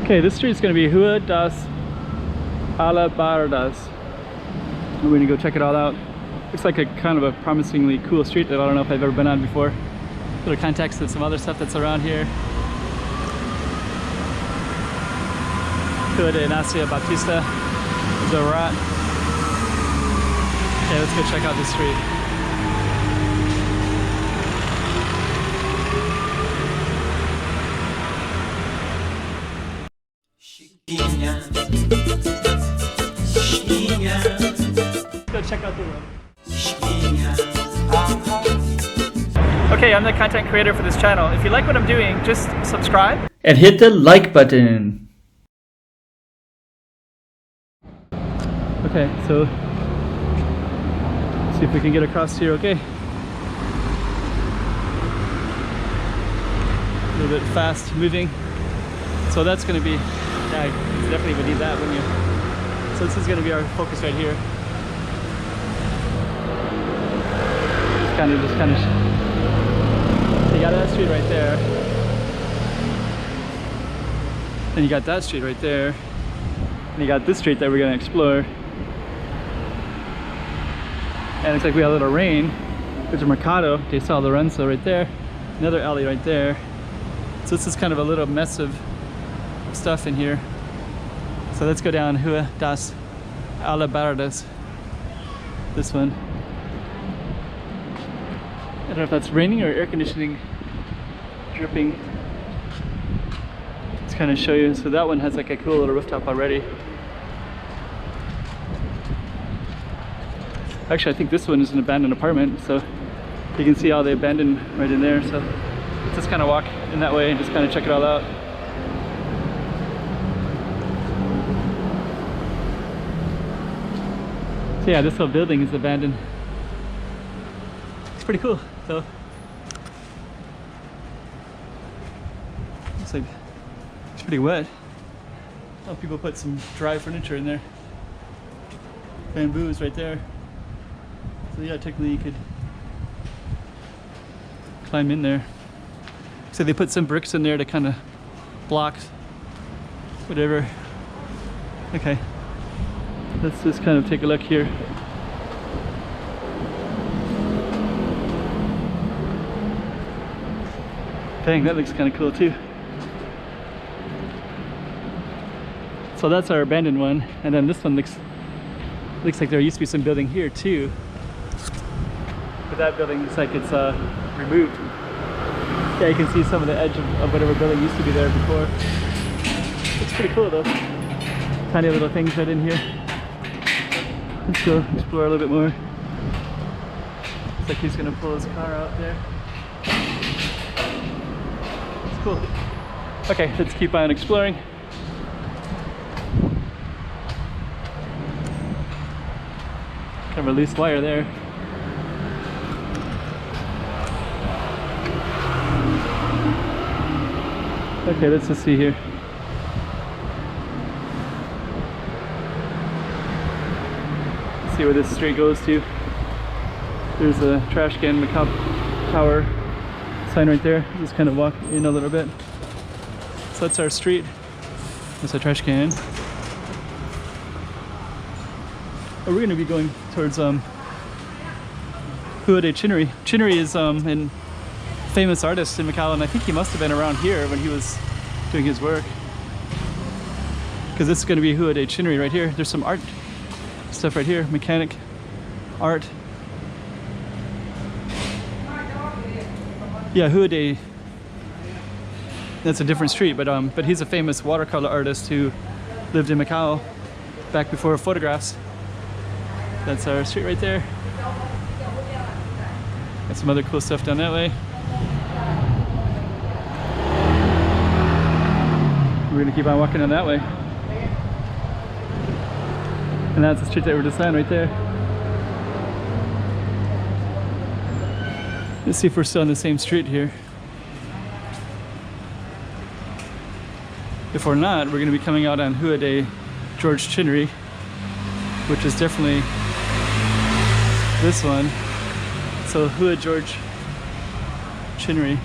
Okay, this street is going to be Rua das Alabardas. We're going to go check it all out. Looks like a kind of a promisingly cool street that I don't know if I've ever been on before. Little context of some other stuff that's around here. Rua de Inácio Batista is where we're at. Okay, let's go check out this street. Let's go check out the road. Okay, I'm the content creator for this channel. If you like what I'm doing, just subscribe and hit the like button. Okay, so see if we can get across here, okay? A little bit fast moving. So that's gonna be, yeah, you definitely would need that, wouldn't you? So this is gonna be our focus right here. Just kind of, you got that street right there. Then you got that street right there. And you got this street that we're gonna explore. And it's like we have a little rain. There's a Mercado de São Lourenço right there. Another alley right there. So this is kind of a little mess of stuff in here. So let's go down Rua das Alabardas. This one. I don't know if that's raining or air conditioning dripping. Let's kind of show you. So that one has like a cool little rooftop already. Actually, I think this one is an abandoned apartment, so you can see all the abandoned right in there. So let's just kind of walk in that way and just kind of check it all out. So yeah, this whole building is abandoned. It's pretty cool, though. Looks like it's pretty wet. Oh, people put some dry furniture in there. Bamboos right there. So yeah, technically you could climb in there. So they put some bricks in there to kind of block whatever. Okay, let's just kind of take a look here. Dang, that looks kind of cool too. So that's our abandoned one, and then this one looks like there used to be some building here too. But that building looks like it's removed. Yeah, you can see some of the edge of whatever building used to be there before. It's pretty cool though. Tiny little things right in here. Let's go explore a little bit more. Looks like he's gonna pull his car out there. It's cool. Okay, let's keep on exploring. Kind of a loose wire there. Okay, let's just see here. Let's see where this street goes to. There's a trash can Macau Tower sign right there. Just kind of walk in a little bit. So that's our street. That's a trash can. We're going to be going towards Rua de Chinuri. Chinuri is a famous artist in Macau, and I think he must have been around here when he was doing his work. Because this is going to be Rua de Chinuri right here. There's some art stuff right here, mechanic art. Yeah, Rua de. That's a different street, but he's a famous watercolor artist who lived in Macau back before photographs. That's our street right there. Got some other cool stuff down that way. We're gonna keep on walking on that way. And that's the street that we're just on right there. Let's see if we're still on the same street here. If we're not, we're gonna be coming out on Rua de George Chinuri, which is definitely this one. So Rua George Chinuri,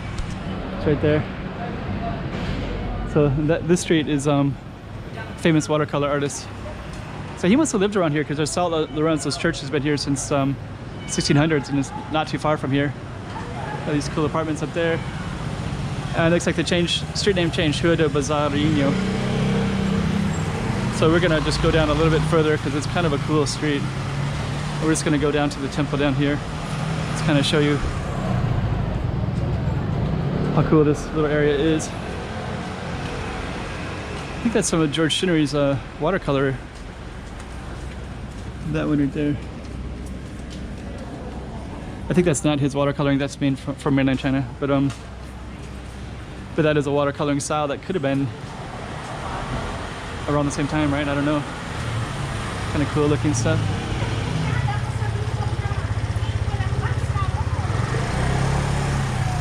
it's right there. So this street is famous watercolor artist. So he must have lived around here because there's Saint Lorenzo's church has been here since 1600s and it's not too far from here. Got these cool apartments up there. And it looks like the street name changed, Rua do Bazarinho. So we're gonna just go down a little bit further because it's kind of a cool street. We're just gonna go down to the temple down here. Let's kind of show you how cool this little area is. I think that's some of George Shinnery's watercolor. That one right there. I think that's not his watercoloring, that's made from mainland China. But that is a watercoloring style that could have been around the same time, right? I don't know. Kind of cool looking stuff.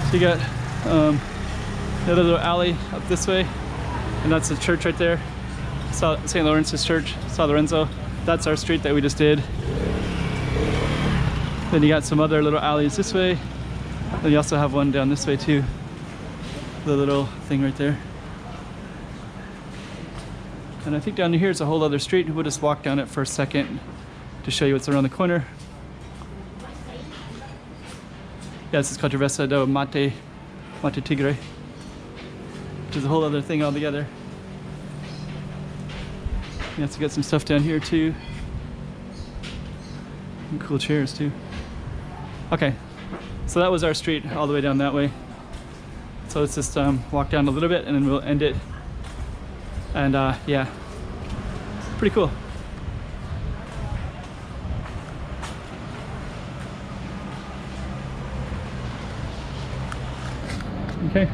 So you got another little alley up this way, and that's the church right there. St. Lawrence's Church, San Lorenzo. That's our street that we just did. Then you got some other little alleys this way. Then you also have one down this way too. The little thing right there. And I think down here is a whole other street. We'll just walk down it for a second to show you what's around the corner. Yeah, this is Travessa do Mate Tigre, which is a whole other thing altogether. You have to get some stuff down here too. And cool chairs too. Okay, so that was our street all the way down that way. So let's just walk down a little bit and then we'll end it. And yeah, pretty cool. Okay.